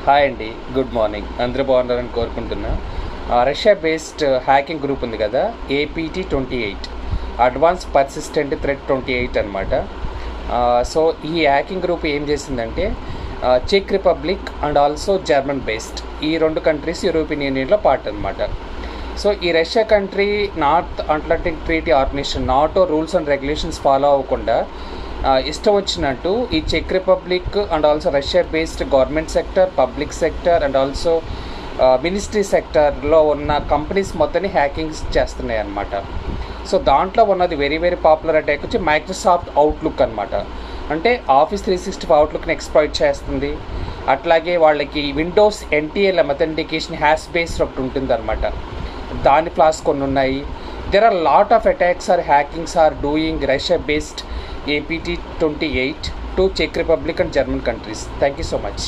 Hi అండి, good morning. అందరూ బాగున్నారని కోరుకుంటున్నా. రష్యా బేస్డ్ హ్యాకింగ్ గ్రూప్ ఉంది కదా, APT28, అడ్వాన్స్ పర్సిస్టెంట్ థ్రెట్ 28 అనమాట. సో ఈ హ్యాకింగ్ గ్రూప్ ఏం చేసిందంటే చెక్ Republic and also German based ఈ రెండు కంట్రీస్ యూరోపియన్ యూనియన్లో పార్ట్ అనమాట. సో ఈ Russia country North Atlantic Treaty Organization NATO rules and regulations follow అవ్వకుండా ఇష్టం వచ్చినట్టు ఈ చెక్ Republic and also Russia based government sector, public sector and also ministry సెక్టర్లో ఉన్న కంపెనీస్ మొత్తాన్ని హ్యాకింగ్స్ చేస్తున్నాయి అన్నమాట. సో దాంట్లో ఉన్నది వెరీ వెరీ పాపులర్ అటాక్ వచ్చి మైక్రోసాఫ్ట్ అవుట్లుక్ అనమాట. అంటే ఆఫీస్ 365 అవుట్లుక్ని ఎక్స్ప్లాయిట్ చేస్తుంది. అట్లాగే వాళ్ళకి Windows NTL authentication hash based ఒకటి ఉంటుంది అనమాట. దాని ఫ్లాస్ కొన్ని ఉన్నాయి. there are lot of attacks or hackings are doing Russia based APT28 to Czech Republic and German countries. Thank you so much.